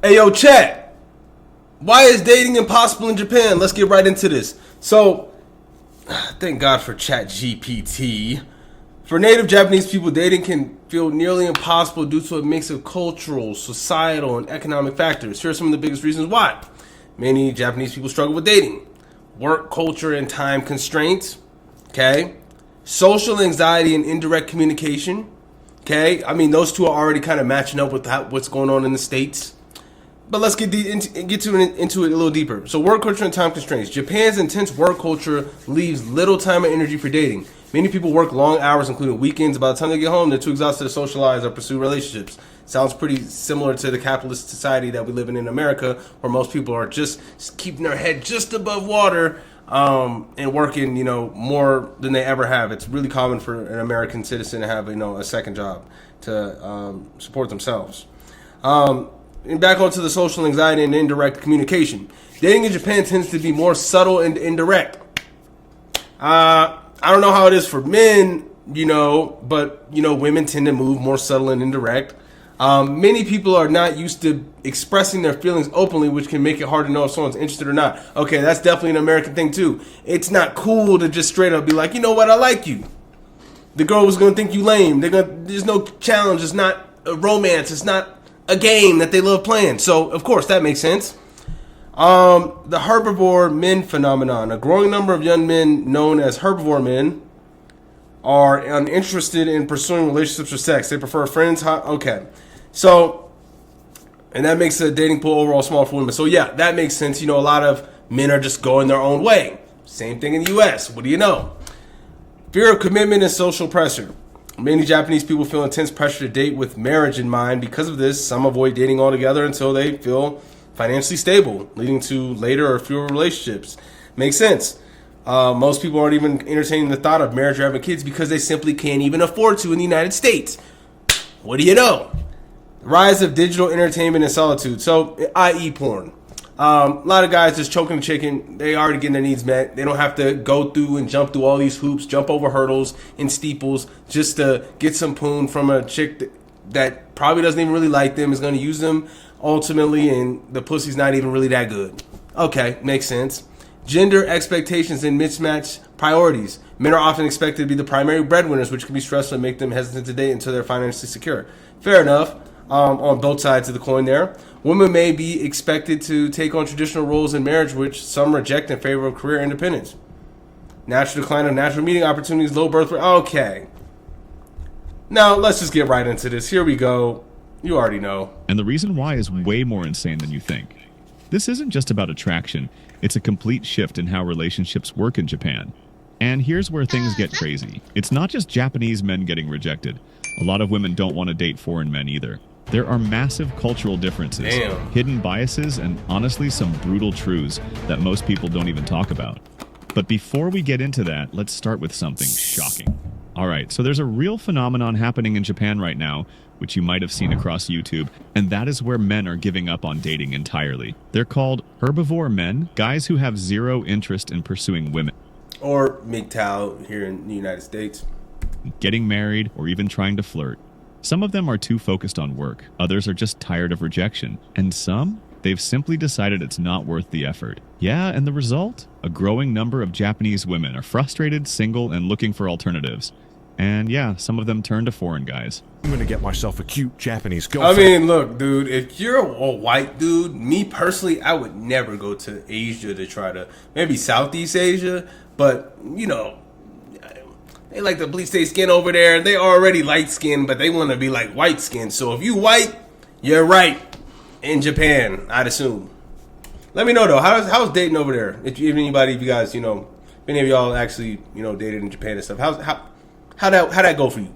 Hey, yo, chat. Why is dating impossible in Japan? Let's get right into this. So, thank God for Chat GPT. For native Japanese people, dating can feel nearly impossible due to a mix of cultural, societal, and economic factors. Here are some of the biggest reasons why. Many Japanese people struggle with dating. Work, culture, and time constraints. Okay. Social anxiety and indirect communication. Okay. I mean, those two are already kind of matching up with what's going on in the States. But let's get into it a little deeper. So work culture and time constraints. Japan's intense work culture leaves little time and energy for dating. Many people work long hours, including weekends. By the time they get home, they're too exhausted to socialize or pursue relationships. Sounds pretty similar to the capitalist society that we live in America, where most people are just keeping their head just above water and working, more than they ever have. It's really common for an American citizen to have, a second job to support themselves. And back onto the social anxiety and indirect communication. Dating in Japan tends to be more subtle and indirect. I don't know how it is for men, but, women tend to move more subtle and indirect. Many people are not used to expressing their feelings openly, which can make it hard to know if someone's interested or not. Okay, that's definitely an American thing, too. It's not cool to just straight up be like, you know what, I like you. The girl was going to think you lame. There's no challenge. It's not a romance. It's not a game that they love playing. So, of course, that makes sense. The herbivore men phenomenon. A growing number of young men known as herbivore men are uninterested in pursuing relationships or sex. They prefer friends. Okay. So, and that makes the dating pool overall small for women. So, yeah, that makes sense. A lot of men are just going their own way. Same thing in the U.S. What do you know? Fear of commitment and social pressure. Many Japanese people feel intense pressure to date with marriage in mind. Because of this, some avoid dating altogether until they feel financially stable, leading to later or fewer relationships. Makes sense. Most people aren't even entertaining the thought of marriage or having kids because they simply can't even afford to in the United States. What do you know? The rise of digital entertainment and solitude. So, i.e. porn. A lot of guys just choking the chicken. They already getting their needs met. They don't have to go through and jump through all these hoops, jump over hurdles and steeples just to get some poon from a chick that probably doesn't even really like them, is going to use them ultimately, and the pussy's not even really that good. Okay, makes sense. Gender expectations and mismatched priorities. Men are often expected to be the primary breadwinners, which can be stressful and make them hesitant to date until they're financially secure. Fair enough. On both sides of the coin there. Women may be expected to take on traditional roles in marriage, which some reject in favor of career independence. Natural decline of natural meeting opportunities, low birth rate. Okay. Now, let's just get right into this. Here we go. You already know. And the reason why is way more insane than you think. This isn't just about attraction. It's a complete shift in how relationships work in Japan. And here's where things get crazy. It's not just Japanese men getting rejected. A lot of women don't want to date foreign men either. There are massive cultural differences, hidden biases, and honestly some brutal truths that most people don't even talk about. But before we get into that, let's start with something shocking. Alright, so there's a real phenomenon happening in Japan right now, which you might have seen across YouTube, and that is where men are giving up on dating entirely. They're called herbivore men, guys who have zero interest in pursuing women. Or MGTOW here in the United States. Getting married, or even trying to flirt. Some of them are too focused on work, others are just tired of rejection, and some, they've simply decided it's not worth the effort. Yeah, and the result? A growing number of Japanese women are frustrated, single, and looking for alternatives. And yeah, some of them turn to foreign guys. I'm gonna get myself a cute Japanese girlfriend. I mean, look, dude, if you're a white dude, me personally, I would never go to Asia to try to, maybe Southeast Asia, but, they like to bleach their skin over there. They already light skinned, but they want to be like white skinned. So if you white, you're right in Japan, I'd assume. Let me know though. How's dating over there? If anybody, if you guys, if any of y'all actually, dated in Japan and stuff. How'd that go for you?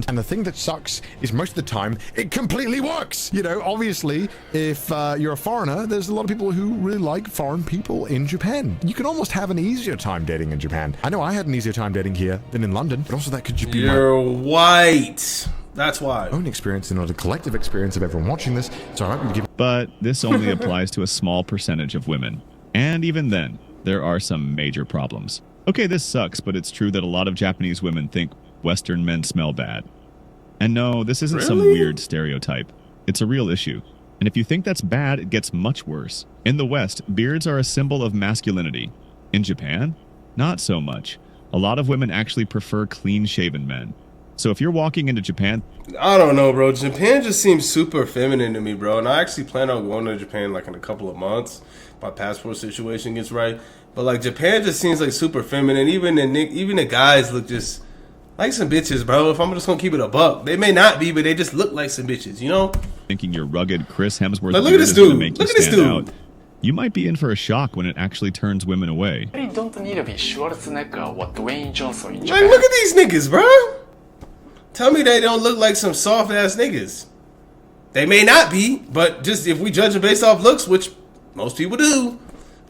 And the thing that sucks is most of the time, it completely works. Obviously, if you're a foreigner, there's a lot of people who really like foreign people in Japan. You can almost have an easier time dating in Japan. I know I had an easier time dating here than in London, but also that could be You're white. That's why. Own experience and not a collective experience of everyone watching this. So I might be giving. But this only applies to a small percentage of women. And even then, there are some major problems. Okay, this sucks, but it's true that a lot of Japanese women think Western men smell bad. And no, this isn't some weird stereotype. It's a real issue. And if you think that's bad, it gets much worse. In the West, beards are a symbol of masculinity. In Japan, not so much. A lot of women actually prefer clean-shaven men. So if you're walking into Japan... I don't know, bro. Japan just seems super feminine to me, bro. And I actually plan on going to Japan like in a couple of months. My passport situation gets right. But like Japan just seems like super feminine. Even the guys look just like some bitches, bro. If I'm just gonna keep it a buck, they may not be, but they just look like some bitches, you know? Thinking your rugged Chris Hemsworth like, look beard at this is gonna dude. make Look you at this stand dude. out. You might be in for a shock when it actually turns women away. You don't need to be Schwarzenegger or Dwayne Johnson in Like, Japan. look at these niggas, bro. Tell me they don't look like some soft ass niggas. They may not be, but just if we judge them based off looks, which most people do,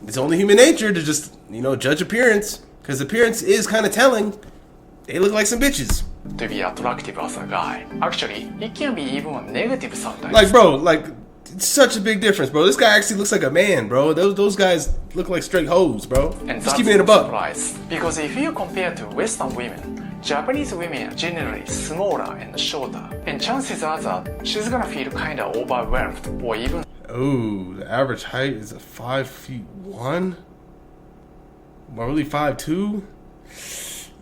it's only human nature to just, you know, judge appearance. Because appearance is kind of telling. They look like some bitches. To be attractive as a guy. Actually, it can be even negative sometimes. Like, bro, like, it's such a big difference, bro. This guy actually looks like a man, bro. Those guys look like straight hoes, bro. And Just that's keep it in a no buck. surprise. Because if you compare to Western women, Japanese women are generally smaller and shorter. And chances are that she's gonna feel kinda overwhelmed or even Ooh, the average height is a 5'1". Well, really 5'2".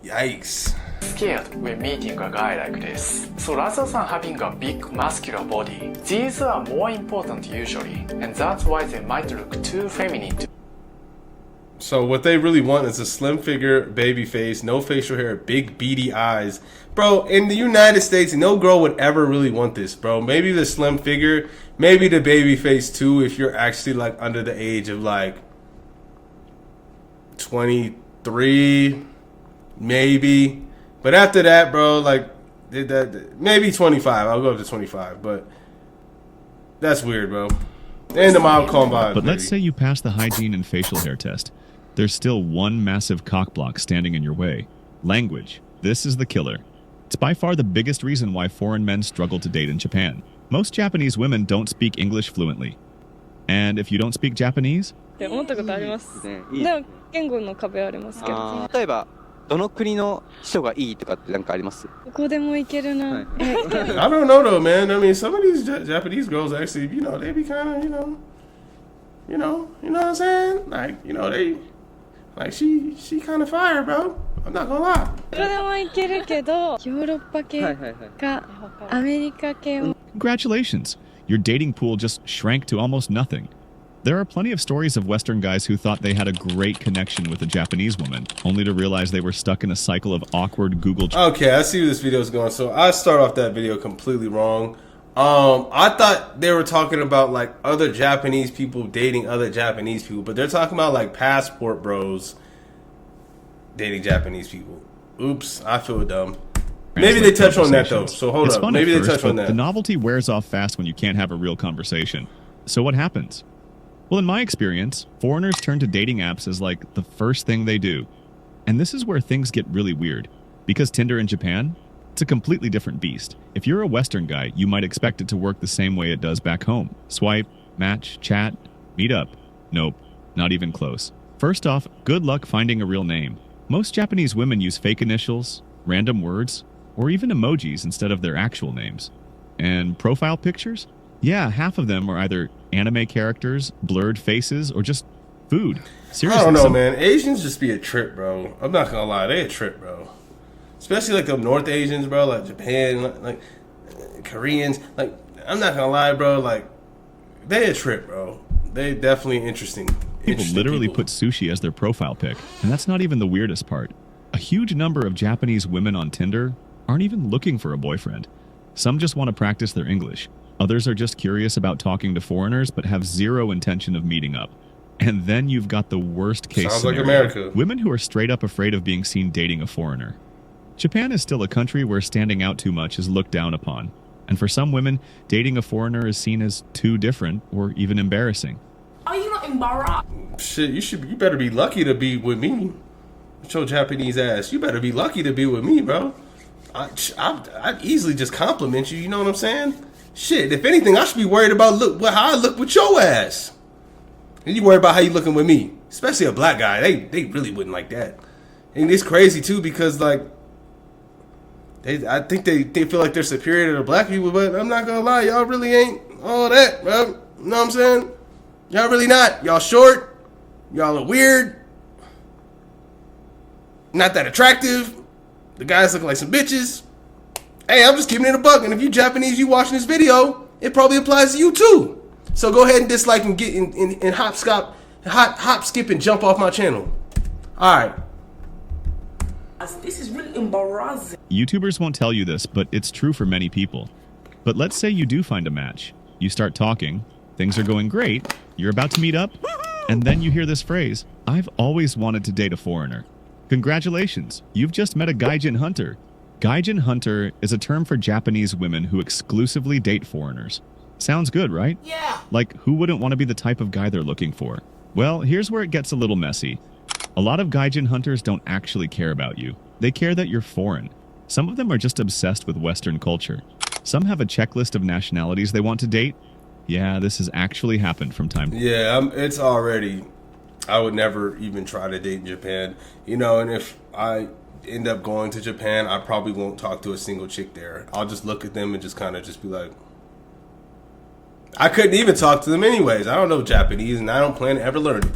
Yikes. scared when meeting a guy like this. So rather than having a big muscular body, these are more important usually, and that's why they might look too feminine to So what they really want is a slim figure, baby face, no facial hair, big beady eyes. Bro, in the United States, no girl would ever really want this, bro. Maybe the slim figure, maybe the baby face too, if you're actually like under the age of like 23, maybe. But after that, bro, like maybe 25. I'll go up to 25, but that's weird, bro. And the mild calm vibe. But let's say you pass the hygiene and facial hair test. There's still one massive cock block standing in your way. Language. This is the killer. It's by far the biggest reason why foreign men struggle to date in Japan. Most Japanese women don't speak English fluently. And if you don't speak Japanese, って思ったことあります。ね、でも言語の壁はありますけど、あー例えばどの国の人がいいとかってなんかあります？どこでも行けるな。はい I don't know though, man. I mean, some of these Japanese girls actually, you know, they be kind of, you know what I'm saying? Like, you know, she kind of fire, bro. I'm not gonna lie. どこでも行けるけど、ヨーロッパ系はいはいはい。かアメリカ系を congratulations. Your dating pool just shrank to almost nothing. There are plenty of stories of Western guys who thought they had a great connection with a Japanese woman, only to realize they were stuck in a cycle of awkward Google. Okay, I see where this video is going. So I start off that video completely wrong. I thought they were talking about like other Japanese people dating other Japanese people, but they're talking about like passport bros dating Japanese people. Oops, I feel dumb. Maybe they touch on that though. So hold It's up. fun Maybe at they first, touch on but that. the novelty wears off fast when you can't have a real conversation. So what happens? Well, in my experience, foreigners turn to dating apps as like the first thing they do. And this is where things get really weird. Because Tinder in Japan, it's a completely different beast. If you're a Western guy, you might expect it to work the same way it does back home. Swipe, match, chat, meet up. Nope, not even close. First off, good luck finding a real name. Most Japanese women use fake initials, random words, or even emojis instead of their actual names. And profile pictures? Yeah, half of them are either anime characters, blurred faces, or just food. Seriously, I don't know, some- man. Asians just be a trip, bro. I'm not gonna lie, they a trip, bro. Especially like the North Asians, bro, like Japan, like Koreans. Like, I'm not gonna lie, bro. Like, they a trip, bro. They definitely interesting. People literally put sushi as their profile pic, and that's not even the weirdest part. A huge number of Japanese women on Tinder aren't even looking for a boyfriend. Some just want to practice their English. Others are just curious about talking to foreigners but have zero intention of meeting up. And then you've got the worst case Sounds like scenario. America. Women who are straight up afraid of being seen dating a foreigner. Japan is still a country where standing out too much is looked down upon. And for some women, dating a foreigner is seen as too different or even embarrassing. Are you not embarrassed? Shit, you better be lucky to be with me. With your Japanese ass. You better be lucky to be with me, bro. I'd easily just compliment you, you know what I'm saying? Shit, if anything, I should be worried about how I look with your ass. And you worry about how you looking with me. Especially a black guy. They really wouldn't like that. And it's crazy too because like I think they feel like they're superior to the black people, but I'm not gonna lie, y'all really ain't. all that, bro. You know what I'm saying? Y'all really not. Y'all short. Y'all are weird. Not that attractive. The guys look like some bitches. Hey, I'm just keeping it a buck. And if you Japanese, you watching this video, it probably applies to you too. So go ahead and dislike and get in hop, skip, and jump off my channel. All right. This is really embarrassing. YouTubers won't tell you this, but it's true for many people. But let's say you do find a match. You start talking. Things are going great. You're about to meet up. And then you hear this phrase, "I've always wanted to date a foreigner." Congratulations, you've just met a gaijin hunter. Gaijin hunter is a term for Japanese women who exclusively date foreigners. Sounds good, right? Yeah. Like, who wouldn't want to be the type of guy they're looking for? Well, here's where it gets a little messy. A lot of gaijin hunters don't actually care about you. They care that you're foreign. Some of them are just obsessed with Western culture. Some have a checklist of nationalities they want to date. Yeah, this has actually happened from time to time. Yeah, it's already... I would never even try to date in Japan. You know, and if I end up going to Japan, I probably won't talk to a single chick there. I'll just look at them and just kind of just be like... I couldn't even talk to them anyways. I don't know Japanese, and I don't plan to ever learn it.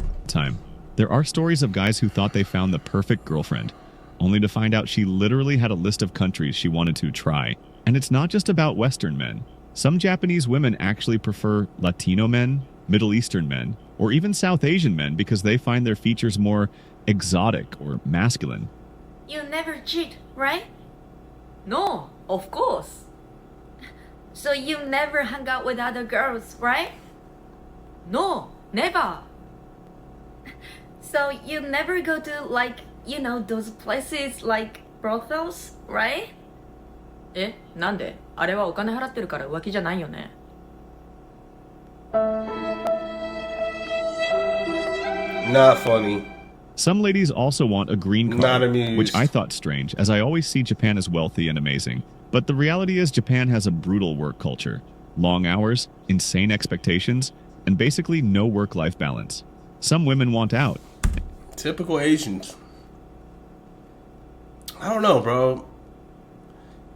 There are stories of guys who thought they found the perfect girlfriend, only to find out she literally had a list of countries she wanted to try. And it's not just about Western men. Some Japanese women actually prefer Latino men, Middle Eastern men, or even South Asian men because they find their features more exotic or masculine. You never cheat, right? No, of course. So you never hung out with other girls, right? No, never. So you never go to, like, you know, those places like brothels, right? え、なんで？あれはお金払ってるから浮気じゃないよね。Not funny. Some ladies also want a green card, Not amused. which I thought strange, as I always see Japan as wealthy and amazing. But the reality is Japan has a brutal work culture. Long hours, insane expectations, and basically no work-life balance. Some women want out. Typical Asians. I don't know, bro.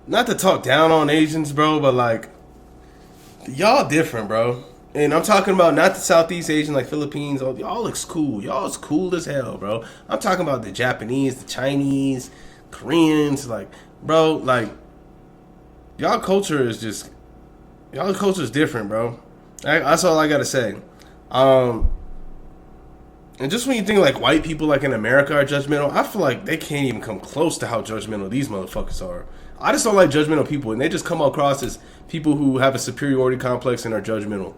Not to talk down on Asians, bro, but like, y'all different, bro. And I'm talking about not the Southeast Asian, like Philippines. Y'all looks cool. Y'all is cool as hell, bro. I'm talking about the Japanese, the Chinese, Koreans. Like, bro, like, y'all culture is different, bro. That's all I gotta say. And just when you think like white people like in America are judgmental, I feel like they can't even come close to how judgmental these motherfuckers are. I just don't like judgmental people, and they just come across as people who have a superiority complex and are judgmental.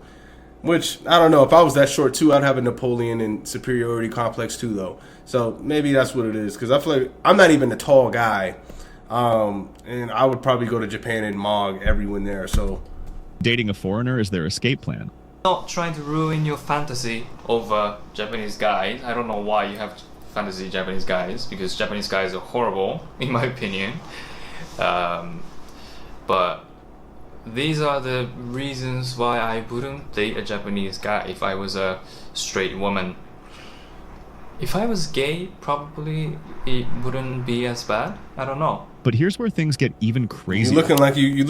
Which, I don't know, if I was that short too, I'd have a Napoleon and superiority complex too, though. So maybe that's what it is, because I feel like I'm not even a tall guy, and I would probably go to Japan and mog everyone there, so... Dating a foreigner is their escape plan. Not trying to ruin your fantasy of Japanese guys. I don't know why you have fantasy Japanese guys, because Japanese guys are horrible, in my opinion. But these are the reasons why I wouldn't date a Japanese guy if I was a straight woman. If I was gay, probably it wouldn't be as bad. I don't know. But here's where things get even crazier. You're looking like you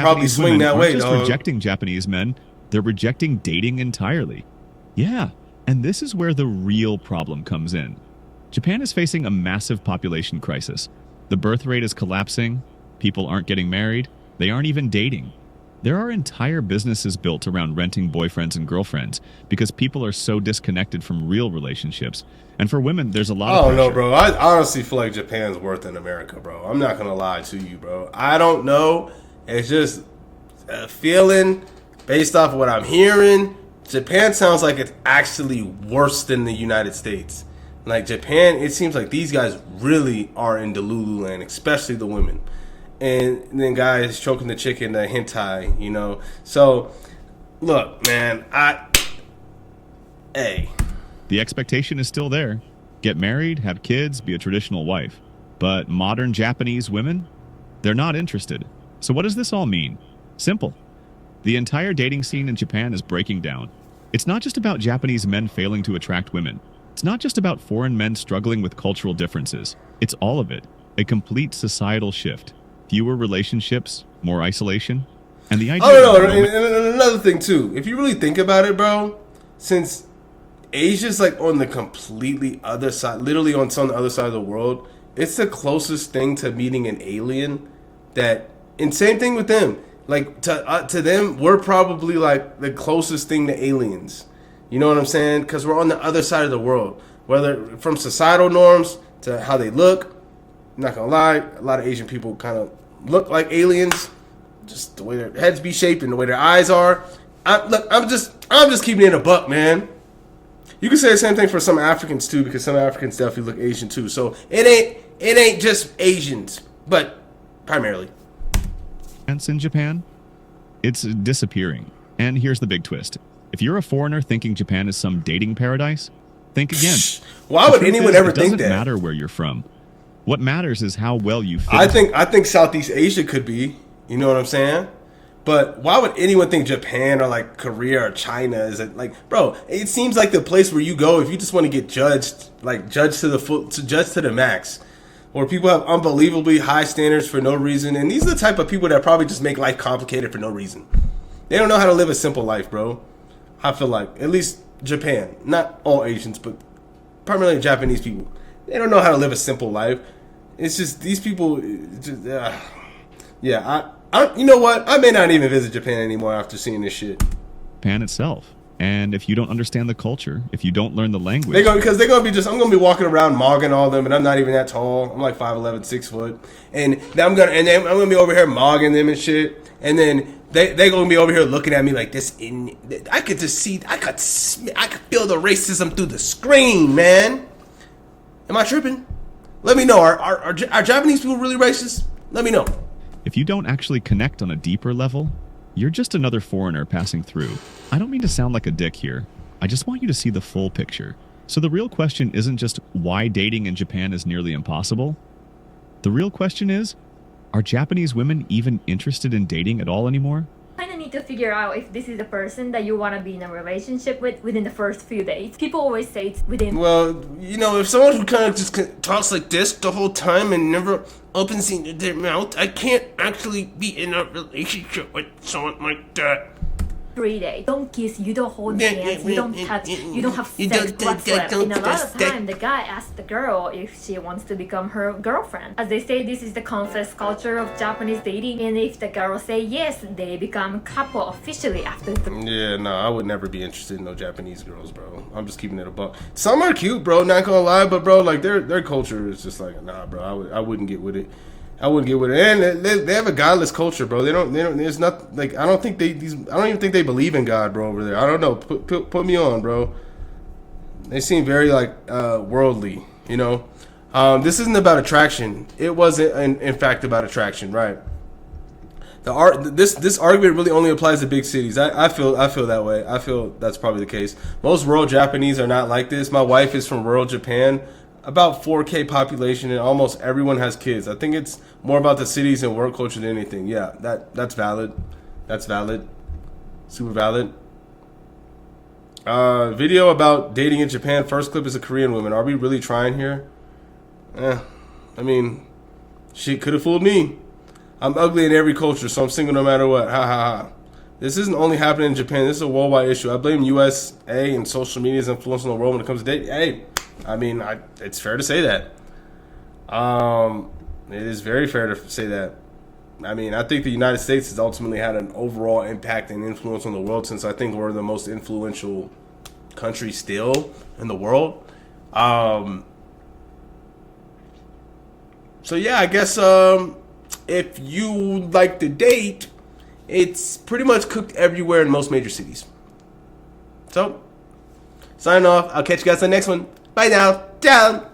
probably swing that way, just dog. rejecting Japanese men, they're rejecting dating entirely. Yeah, and this is where the real problem comes in. Japan is facing a massive population crisis. The birth rate is collapsing, people aren't getting married, they aren't even dating. There are entire businesses built around renting boyfriends and girlfriends because people are so disconnected from real relationships. And for women, there's a lot of pressure. I don't know, bro. I honestly feel like Japan's worse than America, bro. I'm not going to lie to you, bro. I don't know. It's just a feeling based off of what I'm hearing. Japan sounds like it's actually worse than the United States. Like Japan, it seems like these guys really are in Delulu land, especially the women. And then guys choking the chicken, the hentai, you know. So, look, man, hey. The expectation is still there. Get married, have kids, be a traditional wife. But modern Japanese women, they're not interested. So what does this all mean? Simple. The entire dating scene in Japan is breaking down. It's not just about Japanese men failing to attract women. It's not just about foreign men struggling with cultural differences. It's all of it. A complete societal shift. Fewer relationships, more isolation. And the idea I don't know. that women- And another thing too, if you really think about it, bro, since Asia's like on the completely other side, literally on some other side of the world, it's the closest thing to meeting an alien. And same thing with them. Like to them, we're probably like the closest thing to aliens. You know what I'm saying? Because we're on the other side of the world. Whether from societal norms to how they look, I'm not gonna lie, a lot of Asian people kind of look like aliens. Just the way their heads be shaped and the way their eyes are. I'm just keeping it a buck, man. You can say the same thing for some Africans too, because some Africans definitely look Asian too. So it ain't just Asians, but primarily. in Japan, it's disappearing. And here's the big twist. If you're a foreigner thinking Japan is some dating paradise, think again. Why The would truth anyone is, ever it think doesn't that? matter where you're from. What matters is how well you fit. I think Southeast Asia could be. You know what I'm saying? But why would anyone think Japan or like Korea or China is it like, bro? It seems like the place where you go if you just want to get judged, like judged to the max, where people have unbelievably high standards for no reason, and these are the type of people that probably just make life complicated for no reason. They don't know how to live a simple life, bro. I feel like at least Japan, not all Asians, but primarily Japanese people, they don't know how to live a simple life. It's just these people. You know what? I may not even visit Japan anymore after seeing this shit. Japan itself. And if you don't understand the culture, if you don't learn the language, Because they're gonna be I'm gonna be walking around mogging all them, and I'm not even that tall. I'm like 5'11", 6 foot, and then I'm gonna be over here mogging them and shit, and then they gonna be over here looking at me like this. I could feel the racism through the screen, man. Am I tripping? Let me know. Are Japanese people really racist? Let me know. if you don't actually connect on a deeper level, you're just another foreigner passing through. I don't mean to sound like a dick here. I just want you to see the full picture. So the real question isn't just why dating in Japan is nearly impossible. The real question is, are Japanese women even interested in dating at all anymore? Kind of need to figure out if this is the person that you want to be in a relationship with within the first few days. People always say it's within. Well, you know, if someone who kind of just talks like this the whole time and never opens their mouth, I can't actually be in a relationship with someone like that. 3 days. Don't kiss, you don't hold hands, you don't touch, you don't have sex whatsoever. And a lot of time, the guy asks the girl if she wants to become her girlfriend. As they say, this is the consensus culture of Japanese dating, and if the girl say yes, they become couple officially after the. Yeah, no, I would never be interested in no Japanese girls, bro. I'm just keeping it a buck. Some are cute, bro, not gonna lie, but bro, like their culture is just like, nah, bro, I wouldn't get with it. I wouldn't get with it, and they have a godless culture, bro. They don't. There's not like I don't even think they believe in God, bro. Over there, I don't know. Put me on, bro. They seem very like worldly, you know. This isn't about attraction. It wasn't, in fact, about attraction, right? This argument really only applies to big cities. I feel that way. I feel that's probably the case. Most rural Japanese are not like this. My wife is from rural Japan. About 4K population, and almost everyone has kids. I think it's more about the cities and work culture than anything. Yeah, that's valid. That's valid. Super valid. Video about dating in Japan. First clip is a Korean woman. Are we really trying here? I mean, she could have fooled me. I'm ugly in every culture, so I'm single no matter what. Ha ha ha. This isn't only happening in Japan. This is a worldwide issue. I blame USA and social media's influence on the world when it comes to dating. Hey, I mean, it's fair to say that. It is very fair to say that. I mean, I think the United States has ultimately had an overall impact and influence on the world, since I think we're the most influential country still in the world. So yeah, I guess if you like to date, it's pretty much cooked everywhere in most major cities. So, signing off. I'll catch you guys on the next one. Bye now. Ciao.